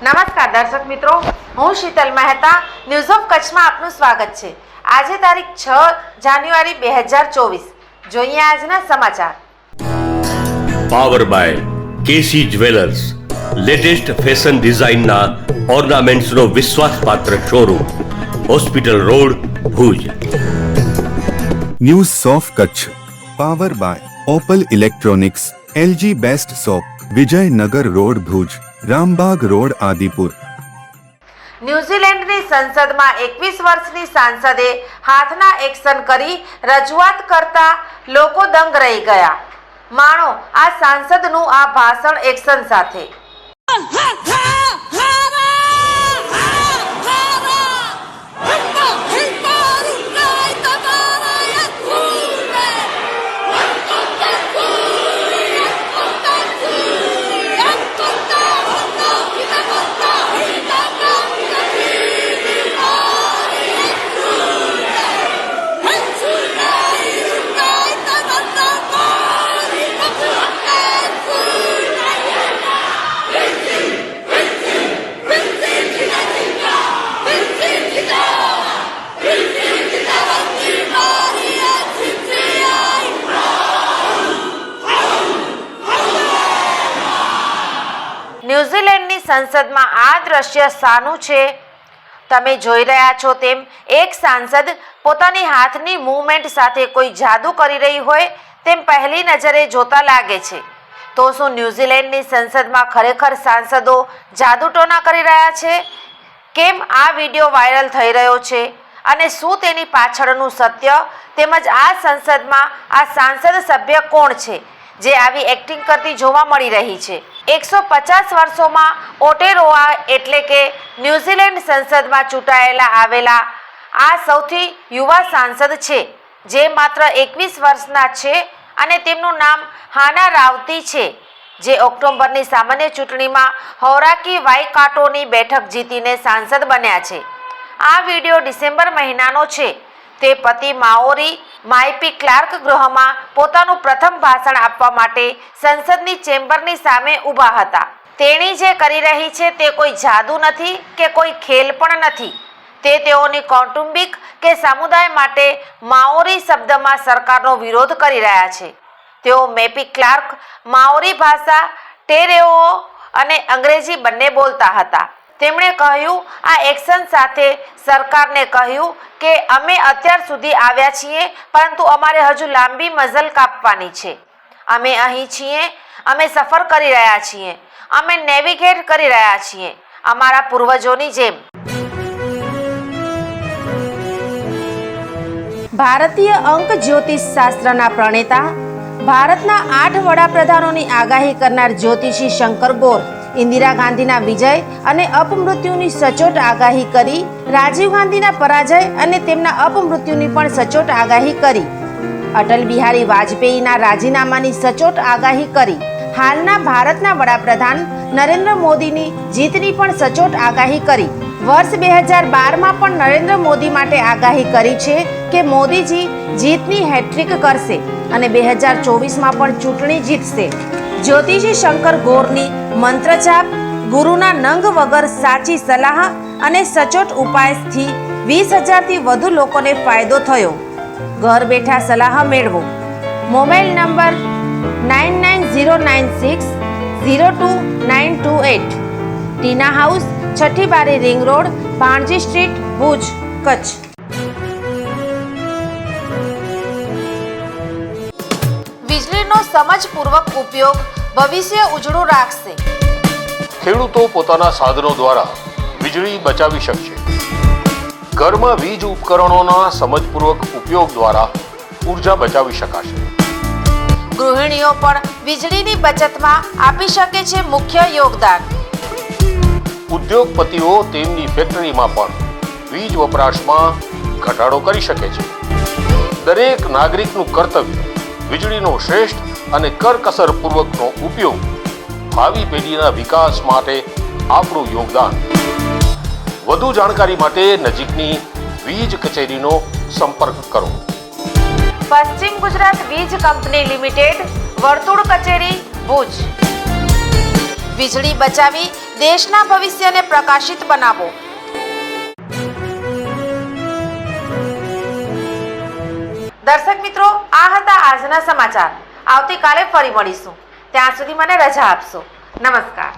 નમસ્કાર દર્શક મિત્રો, હું શીતલ મહેતા ન્યૂઝ ઓફ કચ્છમાં આપનું સ્વાગત છે। આજે તારીખ 6 જાન્યુઆરી 2024। જોઈએ આજના સમાચાર। Power by KC jewellers, latest fashion ડિઝાઇનના ઓર્નામેન્ટ્સનો વિશ્વાસપાત્ર showroom, hospital road, Bhuj. News of Kutch power by Opal electronics, LG best shop, Vijaynagar road, Bhuj, Rambag road, Adipur. ન્યૂઝીલેન્ડની સંસદમાં 21 વર્ષની સાંસદે હાથના એક્શન કરી રજૂઆત કરતા લોકો દંગ રહી ગયા। માણો આ સાંસદનું આ ભાષણ એક્શન સાથે। ન્યૂઝીલેન્ડની સંસદમાં આ દ્રશ્ય સાનું છે। તમે જોઈ રહ્યા છો તેમ એક સાંસદ પોતાની હાથની મૂવમેન્ટ સાથે કોઈ જાદુ કરી રહી હોય તેમ પહેલી નજરે જોતા લાગે છે। તો શું ન્યૂઝીલેન્ડની સંસદમાં ખરેખર સાંસદો જાદુટોના કરી રહ્યા છે? કેમ આ વિડીયો વાયરલ થઈ રહ્યો છે અને શું તેની પાછળનું સત્ય તેમજ આ સંસદમાં આ સાંસદ સભ્ય કોણ છે જે આવી એક્ટિંગ કરતી જોવા મળી રહી છે? 150 વર્ષોમાં ઓટેરોઆ એટલે કે ન્યૂઝીલેન્ડ સંસદમાં ચૂંટાયેલા આવેલા આ સૌથી યુવા સાંસદ છે જે માત્ર 21 વર્ષના છે અને તેમનું નામ હાના રાવતી છે, જે ઓક્ટોબરની સામાન્ય ચૂંટણીમાં હૌરાકી વાયકાટોની બેઠક જીતીને સાંસદ બન્યા છે। આ વિડીયો ડિસેમ્બર મહિનાનો છે। તે પતિ માઓરી માયપી ક્લાર્ક ગૃહમાં પોતાનું પ્રથમ ભાષણ આપવા માટે સંસદની ચેમ્બરની સામે ઊભા હતા। તેણી જે કરી રહી છે તે કોઈ જાદુ નથી કે કોઈ ખેલ પણ નથી। તે તેઓની કૌટુંબિક કે સમુદાય માટે માઓરી શબ્દમાં સરકારનો વિરોધ કરી રહ્યા છે। તેઓ મેપી ક્લાર્ક માઓરી ભાષા, ટેરેઓ અને અંગ્રેજી બંને બોલતા હતા। તેમણે કહ્યું, આ એક્શન સાથે સરકારને કહ્યું કે અમે અત્યાર સુધી આવ્યા છીએ, પરંતુ અમારે હજુ લાંબી મઝલ કાપવાની છે। અમે અહીં છીએ, અમે સફર કરી રહ્યા છીએ, અમે નેવિગેટ કરી રહ્યા છીએ અમારા પૂર્વજોની જેમ। ભારતીય અંક જ્યોતિષ શાસ્ત્રના પ્રણેતા, ભારતના 8 વડાપ્રધાનોની આગાહી કરનાર જ્યોતિષી શંકર ગોર ઇન્દિરા ગાંધીના વિજય અને અપમૃત્યુની સચોટ આગાહી કરી, રાજીવ ગાંધીના પરાજય અને તેમના અપમૃત્યુની પણ સચોટ આગાહી કરી, અટલ બિહારી વાજપેયીના રાજીનામાની સચોટ આગાહી કરી, હાલના ભારતના વડાપ્રધાન નરેન્દ્ર મોદીની જીતની પણ સચોટ આગાહી કરી। વર્ષ 2012માં પણ નરેન્દ્ર મોદી માટે આગાહી કરી છે કે મોદીજી જીતની હેટ્રિક કરશે અને 2024માં પણ ચૂંટણી જીતશે। જ્યોતિષી શંકર ગોરની મંત્રજાપ, ગુરુના નંગ વગર સાચી સલાહ અને સચોટ ઉપાયથી 20,000થી વધુ લોકોને ફાયદો થયો। ઘર બેઠા સલાહ મેળવો। Mobile number 9909602928। ટીના હાઉસ, છઠ્ઠી બારી ring road, Bhanji street, Bhuj, Kutch. વીજળીનો સમજપૂર્વક ઉપયોગ ભવિષ્ય ઉજળું રાખશે। ખેડૂતો પોતાના સાધનો દ્વારા વીજળી બચાવી શકશે। ઘરમાં વીજ ઉપકરણોના સમજપૂર્વક ઉપયોગ દ્વારા ઉર્જા બચાવી શકાશે। ગૃહિણીઓ પણ વીજળીની બચતમાં આપી શકે છે મુખ્ય યોગદાન। ઉદ્યોગપતિઓ તેમની ફેક્ટરીમાં પણ વીજ વપરાશમાં ઘટાડો કરી શકે છે। દરેક નાગરિકનું કર્તવ્ય વીજળીનો શ્રેષ્ઠ અને કરકસરપૂર્વકનો ઉપયોગ ભાવિ પેઢીના વિકાસ માટે આપણું યોગદાન। વધુ જાણકારી માટે નજીકની વીજ કચેરીનો સંપર્ક કરો। પશ્ચિમ ગુજરાત વીજ કંપની લિમિટેડ, વર્તુળ કચેરી, ભુજ। વીજળી બચાવી દેશના ભવિષ્યને પ્રકાશિત બનાવો. દર્શક મિત્રો, આ હતા આજના સમાચાર. આવતીકાલે ફરી મળીશું. ત્યાં સુધી મને રજા આપશો. નમસ્કાર.